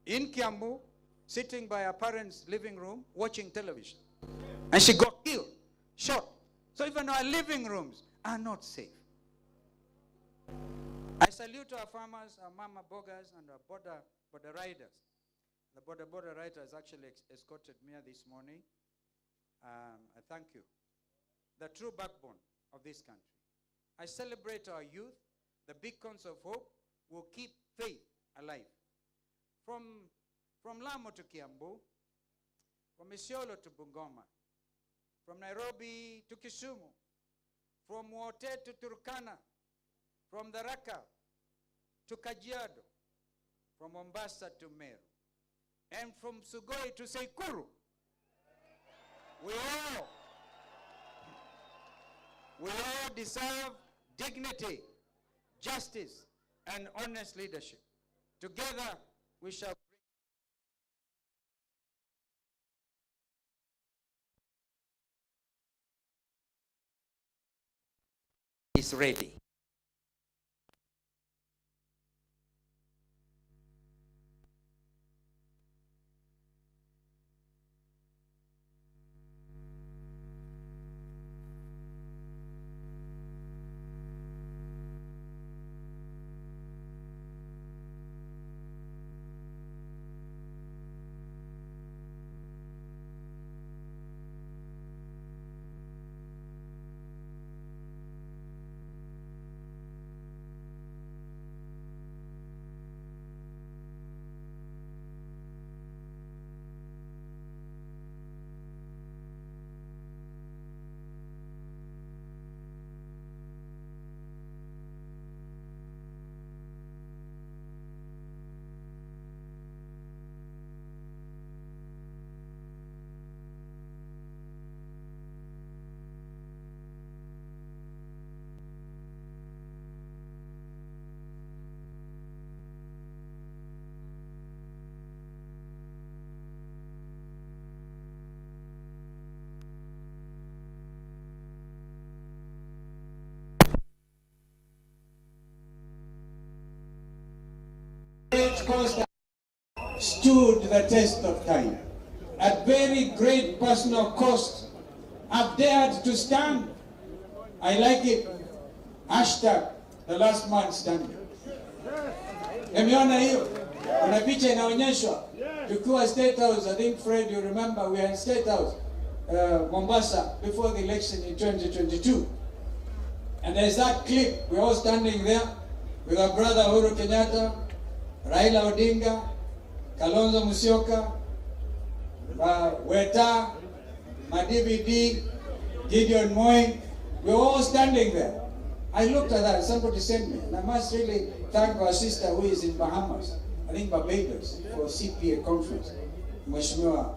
in Kiambu, sitting by her parents' living room, watching television. And she got killed, shot. So even our living rooms are not safe. I salute our farmers, our mama boggers, and our border riders. The border riders actually escorted me this morning. I thank you. The true backbone of this country. I celebrate our youth, the beacons of hope will keep faith alive. From Lamu to Kiambu, from Isiolo to Bungoma, from Nairobi to Kisumu, from Wote to Turkana, from Tharaka to Kajiado, from Mombasa to Meru, and from Sugoi to Sekuru. We all deserve dignity, justice, and honest leadership. Together, we shall is ready. Stood the test of time. At very great personal cost, I've dared to stand. I like it. Hashtag the last man standing. Emeona hiyo? Kuna picha inaonyeshwa. Tukiwa State House, I think Fred, you remember, we were in State House, Mombasa, before the election in 2022. And there's that clip. We're all standing there with our brother Uhuru Kenyatta, Raila Odinga, Kalonzo Musyoka, Weta, my DVD, Gideon Moi. We're all standing there. I looked at that, somebody sent me, and I must really thank our sister who is in Bahamas, I think Barbados, for CPA conference, Mheshimiwa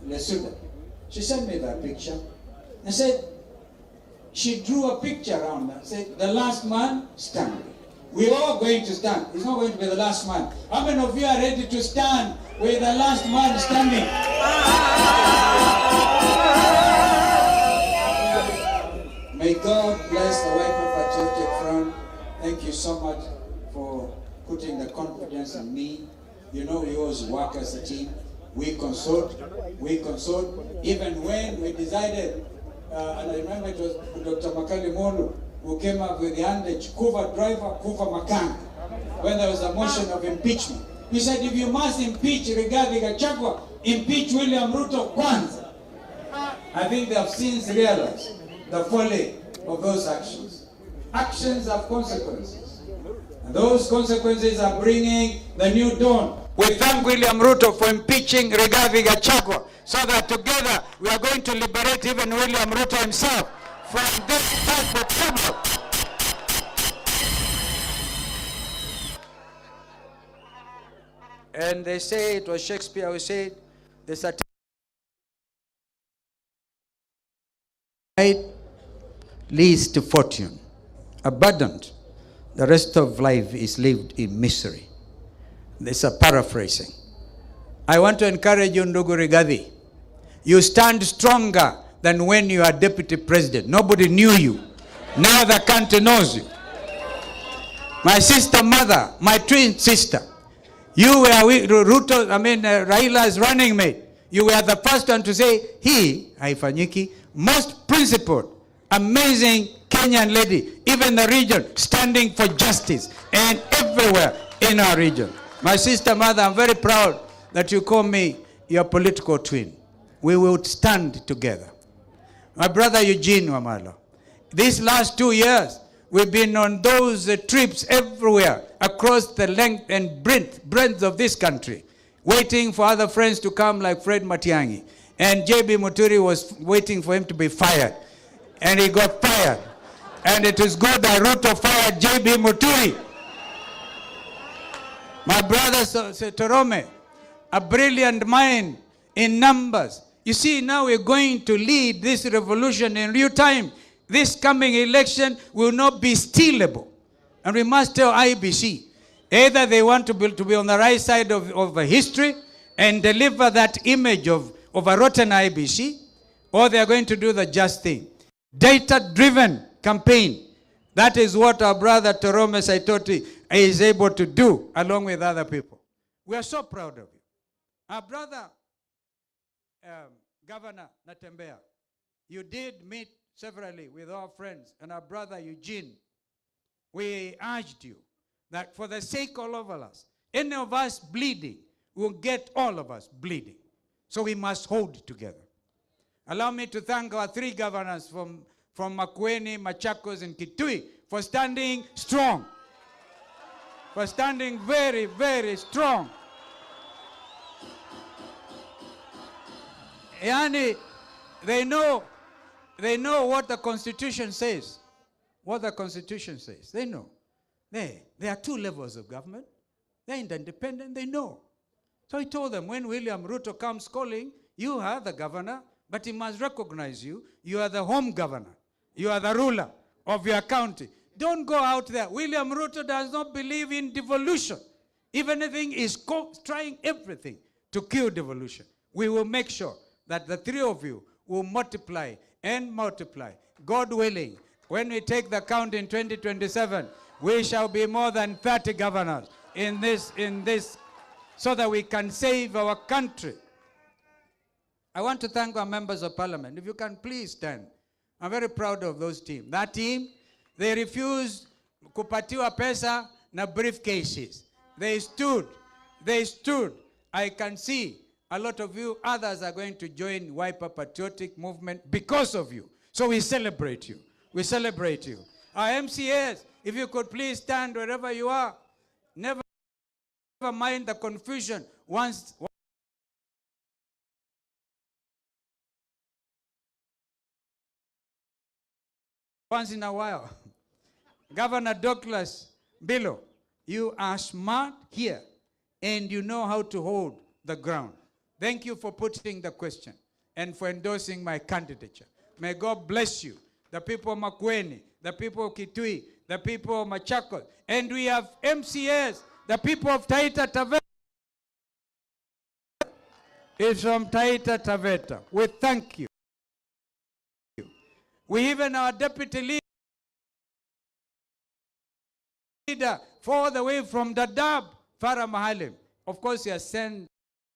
Lesuda. She sent me that picture and said, she drew a picture around that, said, the last man standing. We're all going to stand. It's not going to be the last man. How many of you are ready to stand with the last man standing? May God bless the work of Patriotic Front. Thank you so much for putting the confidence in me. You know, we always work as a team. We consult. Even when we decided, and I remember it was Dr. Makali Molu who came up with the handage, Kuva driver, Kuva Makanga, when there was a motion of impeachment. He said, if you must impeach Rigathi Gachagua, impeach William Ruto kwanza. I think they have since realized the folly of those actions. Actions have consequences. And those consequences are bringing the new dawn. We thank William Ruto for impeaching Rigathi Gachagua, so that together we are going to liberate even William Ruto himself from this type of trouble. And they say, it was Shakespeare who said, the certificate leads to fortune. Abundant. The rest of life is lived in misery. There's a paraphrasing. I want to encourage you, Ndugu Rigathi. You stand stronger than when you are deputy president. Nobody knew you. Now the country knows you. My sister mother, my twin sister, You were Raila's running mate. You were the first one to say, he, haifanyiki, most principled, amazing Kenyan lady, even the region, standing for justice and everywhere in our region. My sister, mother, I'm very proud that you call me your political twin. We will stand together. My brother Eugene Wamalo, these last 2 years, we've been on those trips everywhere across the length and breadth of this country, waiting for other friends to come like Fred Matiang'i. And J.B. Muturi was waiting for him to be fired. And he got fired. And it is good that Ruto fired J.B. Muturi. My brother Torome, a brilliant mind in numbers. You see, now we're going to lead this revolution in real time. This coming election will not be stealable. And we must tell IBC, either they want to be on the right side of history and deliver that image of a rotten IBC, or they are going to do the just thing. Data-driven campaign. That is what our brother Torome Saitoti is able to do along with other people. We are so proud of you. Our brother, Governor Natembeya, you did meet severally with our friends and our brother Eugene. We urged you that for the sake of all of us, any of us bleeding will get all of us bleeding. So we must hold together. Allow me to thank our 3 governors from Makueni, Machakos, and Kitui for standing strong. For standing very, very strong. Yani, they know what the Constitution says. What the Constitution says. They know. There are 2 levels of government. They're independent, they know. So he told them, when William Ruto comes calling, you are the governor, but he must recognize you. You are the home governor. You are the ruler of your county. Don't go out there. William Ruto does not believe in devolution. If anything, is trying everything to kill devolution. We will make sure that the 3 of you will multiply and multiply. God willing, when we take the count in 2027, we shall be more than 30 governors in this, so that we can save our country. I want to thank our members of parliament. If you can please stand. I'm very proud of those team. That team, they refused kupatiwa pesa na briefcases. They stood. I can see a lot of you, others are going to join Wiper Patriotic Movement because of you. So we celebrate you. We celebrate you. Our MCAs, if you could please stand wherever you are. Never mind the confusion once in a while. Governor Douglas Bilo, you are smart here and you know how to hold the ground. Thank you for putting the question and for endorsing my candidature. May God bless you. The people of Makueni, the people of Kitui, the people of Machakos, and we have MCAs, the people of Taita Taveta. It's from Taita Taveta. We thank you. We even our deputy leader, all the way from Dadaab, Farah Mahalim. Of course, he has sent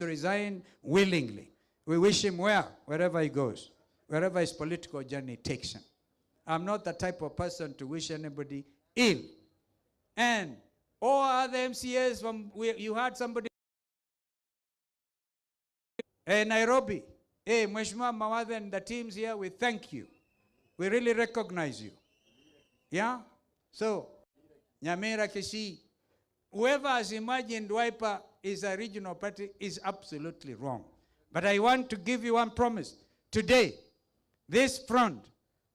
to resign willingly. We wish him well wherever he goes, wherever his political journey takes him. I'm not the type of person to wish anybody ill. And all other MCAs, you had somebody in Nairobi. Hey, Mheshimiwa Mawadha and the teams here, we thank you. We really recognize you. Yeah? So, Nyamira Kisii, whoever has imagined Wiper is a regional party is absolutely wrong. But I want to give you one promise. Today, this front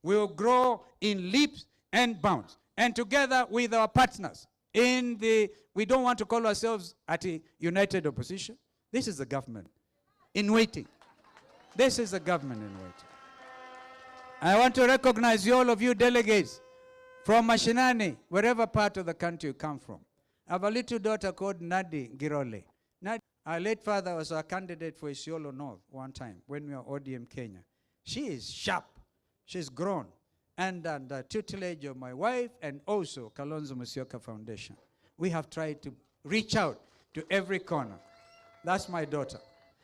will grow in leaps and bounds. And together with our partners we don't want to call ourselves at a united opposition. This is the government in waiting. This is the government in waiting. I want to recognize all of you delegates from Mashinani, wherever part of the country you come from. I have a little daughter called Nadi Girole. Our late father was our candidate for Isiolo North one time when we were ODM Kenya. She is sharp. She's grown. And under tutelage of my wife and also Kalonzo Musyoka Foundation, we have tried to reach out to every corner. That's my daughter.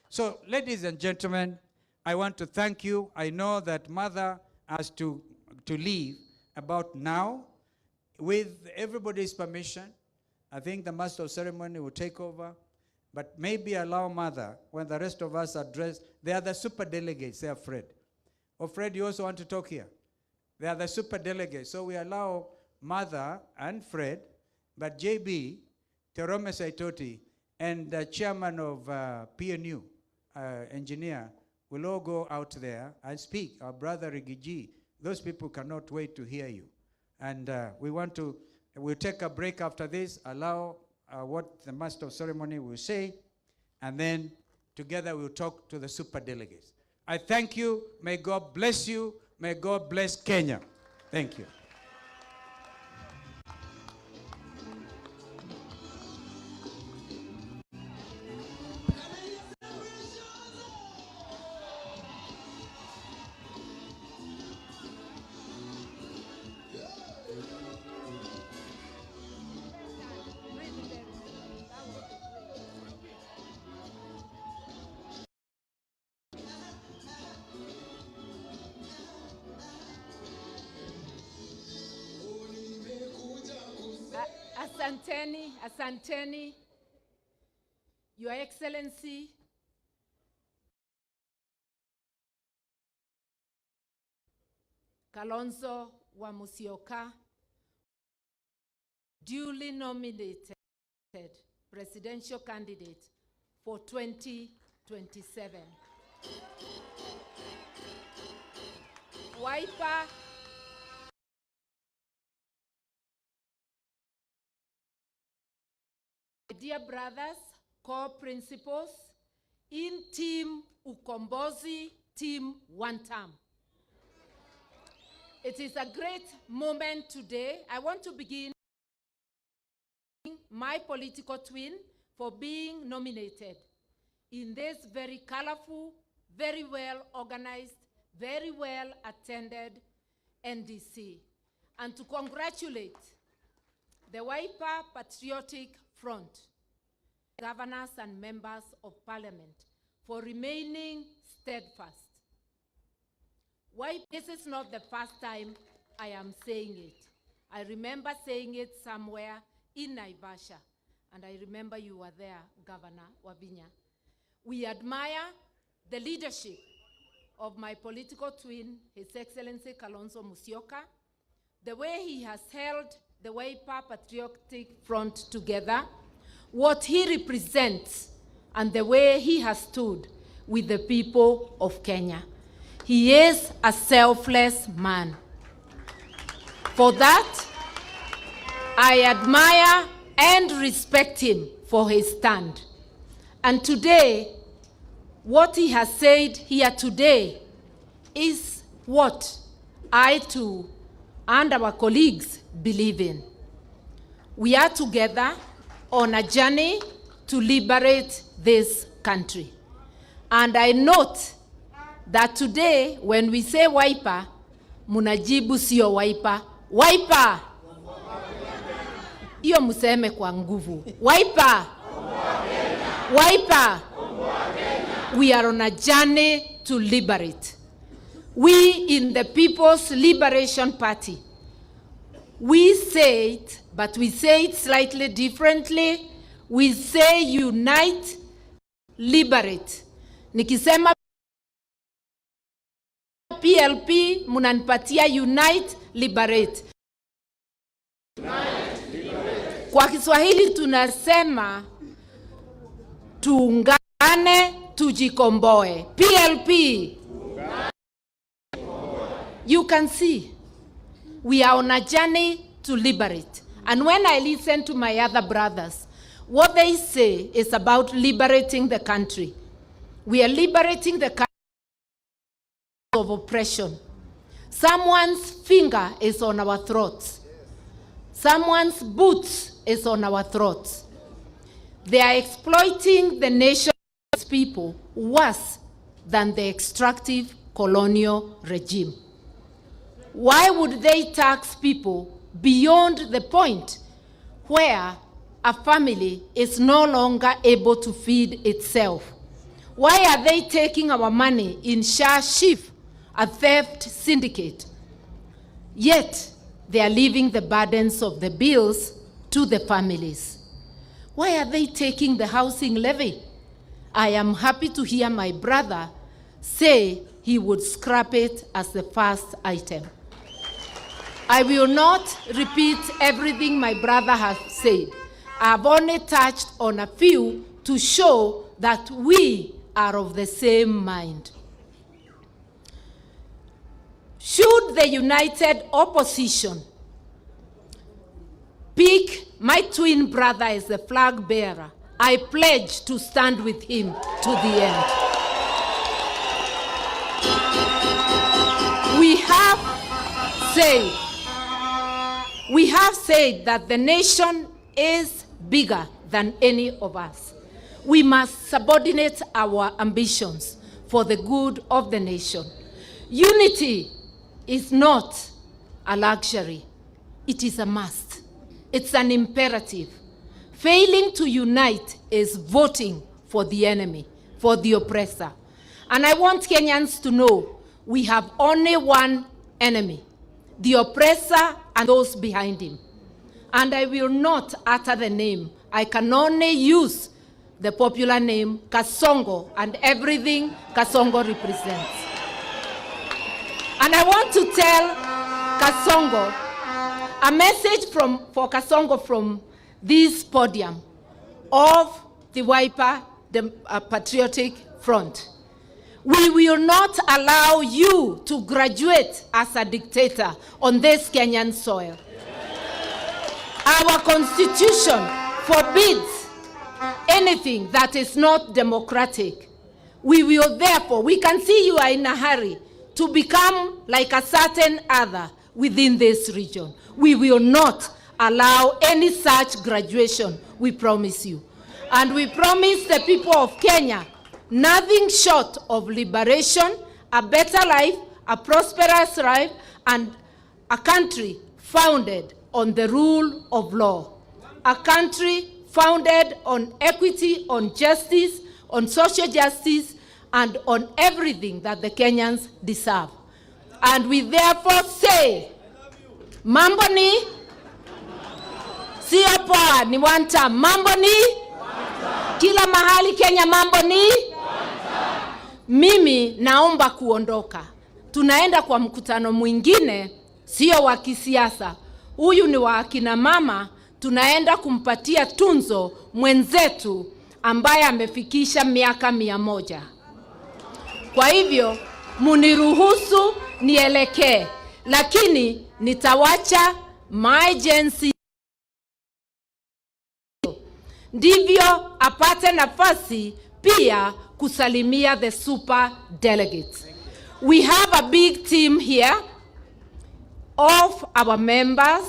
So, ladies and gentlemen, I want to thank you. I know that Mother has to leave about now. With everybody's permission, I think the Master of Ceremony will take over, but maybe allow Mother, when the rest of us are dressed, they are the super delegates, they are Fred. Oh, Fred, you also want to talk here? They are the super delegates, so we allow Mother and Fred, but JB, Terome Saitoti, and the chairman of PNU, engineer, will all go out there and speak. Our brother Rigiji, those people cannot wait to hear you. And we'll take a break after this, allow what the Master of Ceremony will say, and then together we'll talk to the super delegates. I thank you. May God bless you. May God bless Kenya. Thank you. Asanteni, asanteni, Your Excellency, Kalonzo wa Musyoka, duly nominated presidential candidate for 2027. Wiper, dear brothers, co-principals, in Team Ukombozi, Team One Term. It is a great moment today. I want to begin my political twin for being nominated in this very colorful, very well organized, very well attended NDC, and to congratulate the Wiper Patriotic Front, governors and members of parliament for remaining steadfast. Why this is not the first time I am saying it. I remember saying it somewhere in Naivasha, and I remember you were there, Governor Wavinya. We admire the leadership of my political twin, His Excellency Kalonzo Musyoka, the way he has held the Wiper Patriotic Front together, what he represents, and the way he has stood with the people of Kenya. He is a selfless man. For that, I admire and respect him for his stand. And today, what he has said here today is what I too and our colleagues believe in. We are together on a journey to liberate this country. And I note that today, when we say Wiper, munajibu sio Wiper. Wiper! Iyo museme kwa nguvu. Wiper! Wiper! We are on a journey to liberate. We in the People's Liberation Party, we say it, but we say it slightly differently. We say unite, liberate. Nikisema PLP, munanipatia unite, liberate. Kwa Kiswahili tunasema tuungane, tujikomboe. PLP. You can see, we are on a journey to liberate. And when I listen to my other brothers, what they say is about liberating the country. We are liberating the country of oppression. Someone's finger is on our throats. Someone's boots is on our throats. They are exploiting the nation's people worse than the extractive colonial regime. Why would they tax people beyond the point where a family is no longer able to feed itself? Why are they taking our money in share shift, a theft syndicate? Yet, they are leaving the burdens of the bills to the families. Why are they taking the housing levy? I am happy to hear my brother say he would scrap it as the first item. I will not repeat everything my brother has said. I have only touched on a few to show that we are of the same mind. Should the united opposition pick my twin brother as the flag bearer, I pledge to stand with him to the end. We have said that the nation is bigger than any of us. We must subordinate our ambitions for the good of the nation. Unity is not a luxury. It is a must. It's an imperative. Failing to unite is voting for the enemy, for the oppressor. And I want Kenyans to know we have only one enemy, the oppressor and those behind him. And I will not utter the name. I can only use the popular name Kasongo and everything Kasongo represents. And I want to tell Kasongo a message for Kasongo from this podium of the Wiper Patriotic Front. We will not allow you to graduate as a dictator on this Kenyan soil. Our constitution forbids anything that is not democratic. We will therefore, we can see you are in a hurry to become like a certain other within this region. We will not allow any such graduation, we promise you. And we promise the people of Kenya nothing short of liberation, a better life, a prosperous life, and a country founded on the rule of law. A country founded on equity, on justice, on social justice, and on everything that the Kenyans deserve. And we therefore say, mambo ni sio poa, ni wanta. Mambo ni kila mahali Kenya, mambo ni. Mimi naomba kuondoka. Tunaenda kwa mkutano mwingine, sio wa kisiasa. Huyu ni wa akina mama, tunaenda kumpatia tunzo mwenzetu ambaye amefikisha miaka 100. Kwa hivyo, muniruhusu nielekee, lakini nitawacha my agency ndivyo apate nafasi pia kusalimia the super delegates. We have a big team here of our members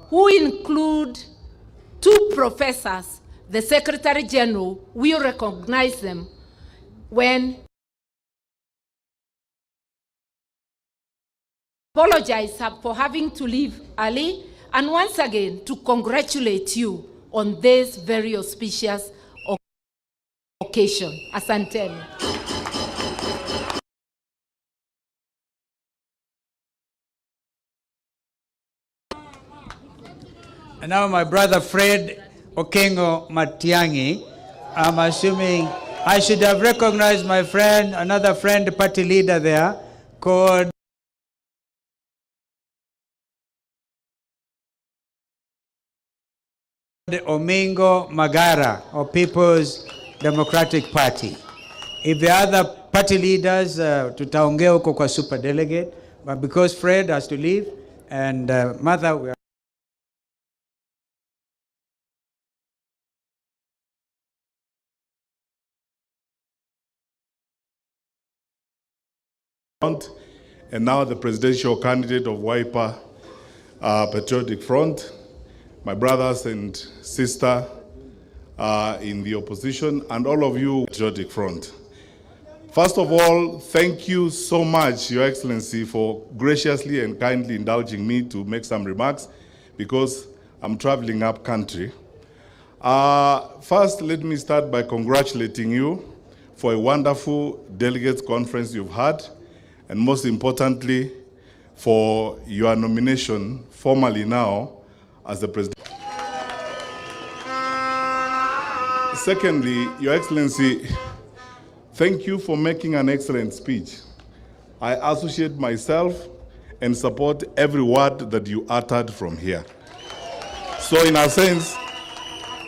who include 2 professors. The Secretary General will recognize them when apologize for having to leave early, and once again to congratulate you on this very auspicious occasion. Asanteni. And now my brother Fred Okengo Matiangi, I'm assuming I should have recognized my friend, another friend, party leader there, called Omingo Magara of People's Democratic Party. If the other party leaders, tutaongea huko kwa super delegate, but because Fred has to leave and Mother, we are and now the presidential candidate of Wiper Patriotic Front, my brothers and sister in the opposition, and all of you Patriotic Front. First of all, thank you so much, Your Excellency, for graciously and kindly indulging me to make some remarks, because I'm traveling up country. First, let me start by congratulating you for a wonderful delegates conference you've had, and most importantly, for your nomination formally now as the president. Secondly, Your Excellency, thank you for making an excellent speech. I associate myself and support every word that you uttered from here. So in a sense,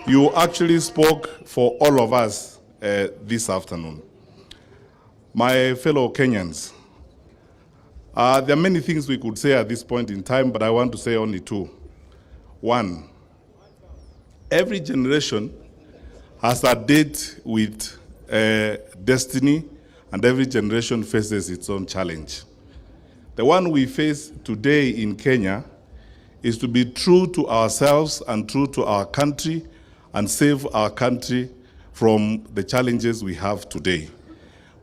you actually spoke for all of us this afternoon. My fellow Kenyans, there are many things we could say at this point in time, but I want to say only two. One, every generation has a date with destiny, and every generation faces its own challenge. The one we face today in Kenya is to be true to ourselves and true to our country and save our country from the challenges we have today.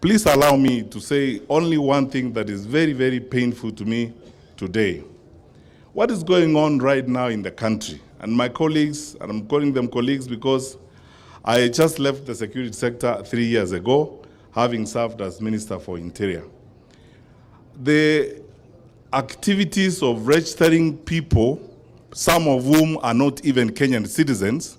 Please allow me to say only one thing that is very, very painful to me today. What is going on right now in the country? And my colleagues, and I'm calling them colleagues because I just left the security sector 3 years ago, having served as Minister for Interior. The activities of registering people, some of whom are not even Kenyan citizens,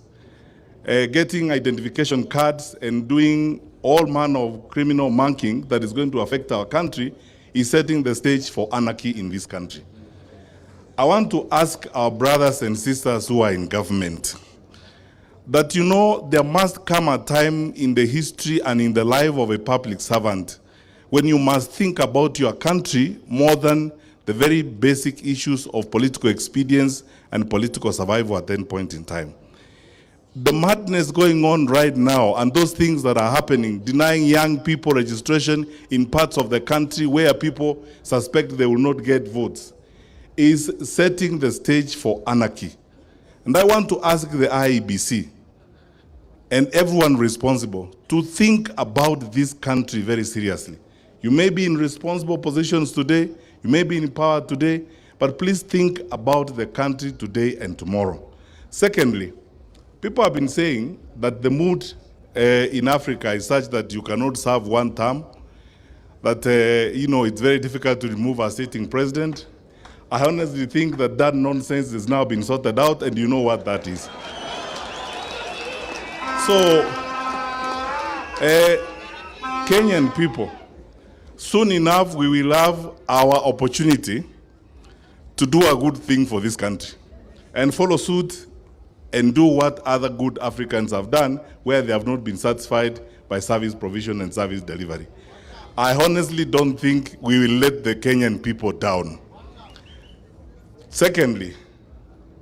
getting identification cards and doing all manner of criminal monkeying that is going to affect our country, is setting the stage for anarchy in this country. I want to ask our brothers and sisters who are in government that, there must come a time in the history and in the life of a public servant when you must think about your country more than the very basic issues of political expedience and political survival at that point in time. The madness going on right now and those things that are happening, denying young people registration in parts of the country where people suspect they will not get votes, is setting the stage for anarchy. And I want to ask the IEBC and everyone responsible to think about this country very seriously. You may be in responsible positions today, you may be in power today, but please think about the country today and tomorrow. Secondly, people have been saying that the mood in Africa is such that you cannot serve one term, that it's very difficult to remove a sitting president. I honestly think that that nonsense has now been sorted out, and you know what that is. So, Kenyan people, soon enough we will have our opportunity to do a good thing for this country and follow suit and do what other good Africans have done where they have not been satisfied by service provision and service delivery. I honestly don't think we will let the Kenyan people down. Secondly,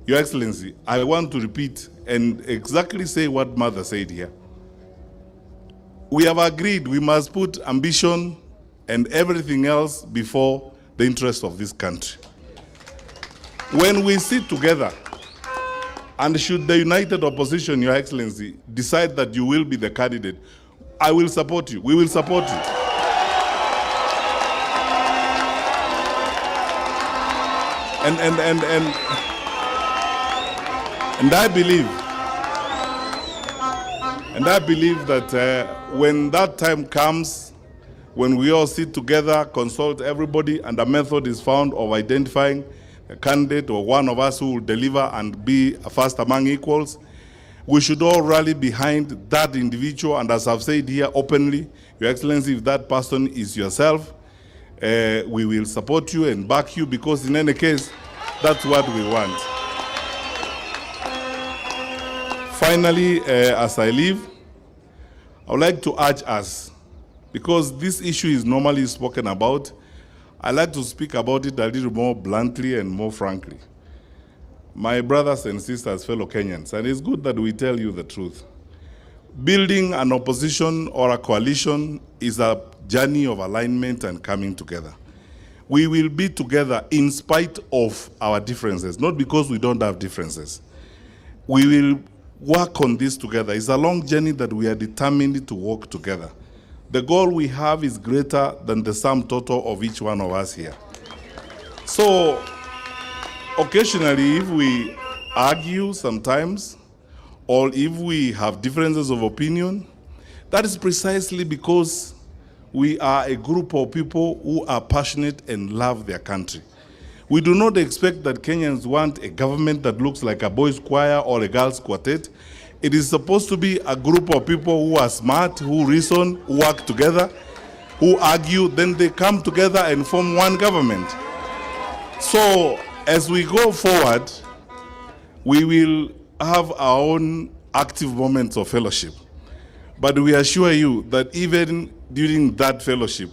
Your Excellency, I want to repeat and exactly say what Mother said here. We have agreed we must put ambition and everything else before the interest of this country. When we sit together, and should the united opposition, Your Excellency, decide that you will be the candidate, I will support you. We will support you. And I believe that when that time comes, when we all sit together, consult everybody, and a method is found of identifying a candidate or one of us who will deliver and be first among equals, we should all rally behind that individual. And as I've said here openly, Your Excellency, if that person is yourself, we will support you and back you, because in any case, that's what we want. Finally, as I leave, I would like to urge us, because this issue is normally spoken about, I'd like to speak about it a little more bluntly and more frankly. My brothers and sisters, fellow Kenyans, and it's good that we tell you the truth. Building an opposition or a coalition is a journey of alignment and coming together. We will be together in spite of our differences, not because we don't have differences. We will work on this together. It's a long journey that we are determined to work together. The goal we have is greater than the sum total of each one of us here. So, occasionally, if we argue sometimes, or if we have differences of opinion, that is precisely because we are a group of people who are passionate and love their country. We do not expect that Kenyans want a government that looks like a boys' choir or a girls' quartet. It is supposed to be a group of people who are smart, who reason, who work together, who argue, then they come together and form one government. So as we go forward, we will have our own active moments of fellowship. But we assure you that even during that fellowship,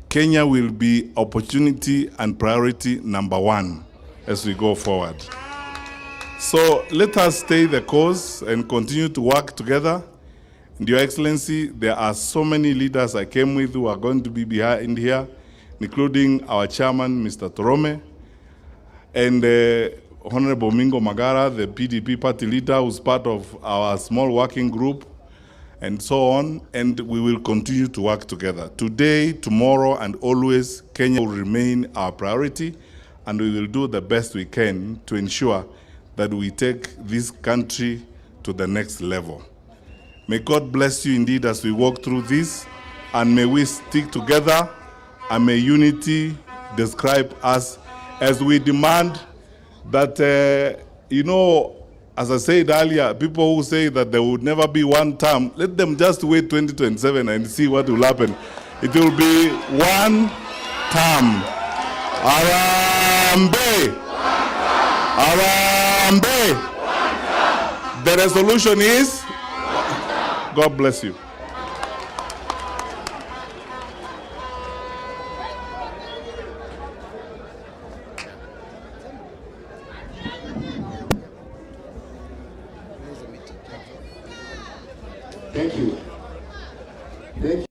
Kenya will be opportunity and priority number one as we go forward. So let us stay the course and continue to work together. And Your Excellency, there are so many leaders I came with who are going to be behind here, including our chairman, Mr. Torome, and Honorable Mingo Magara, the PDP party leader, who's part of our small working group, and so on, and we will continue to work together. Today, tomorrow, and always, Kenya will remain our priority, and we will do the best we can to ensure that we take this country to the next level. May God bless you indeed as we walk through this, and may we stick together, and may unity describe us as we demand that, as I said earlier, people who say that there would never be one term, let them just wait 2027 and see what will happen. It will be one term. Arambe! Arambe! The resolution is, God bless you. Thank you. Thank you.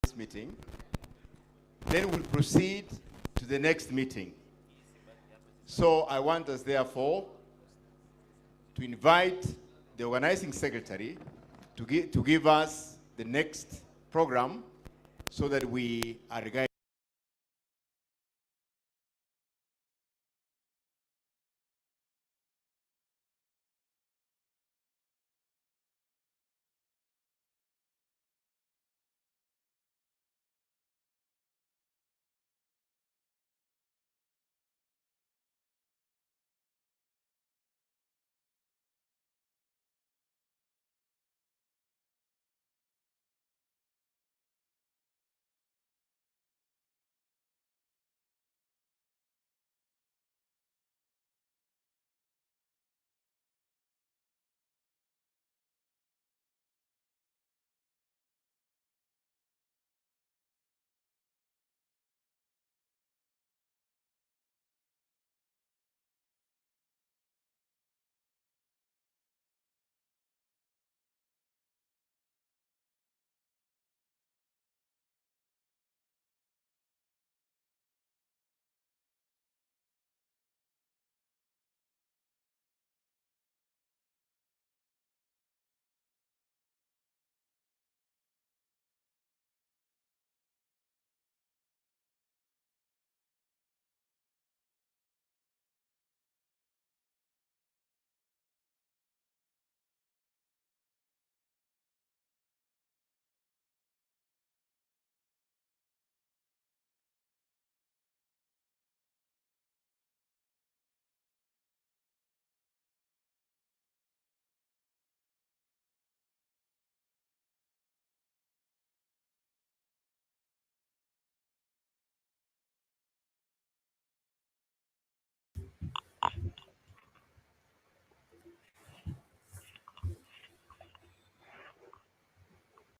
This meeting. Then we'll proceed to the next meeting. So I want us, therefore, to invite the organizing secretary to give us the next program so that we are guided.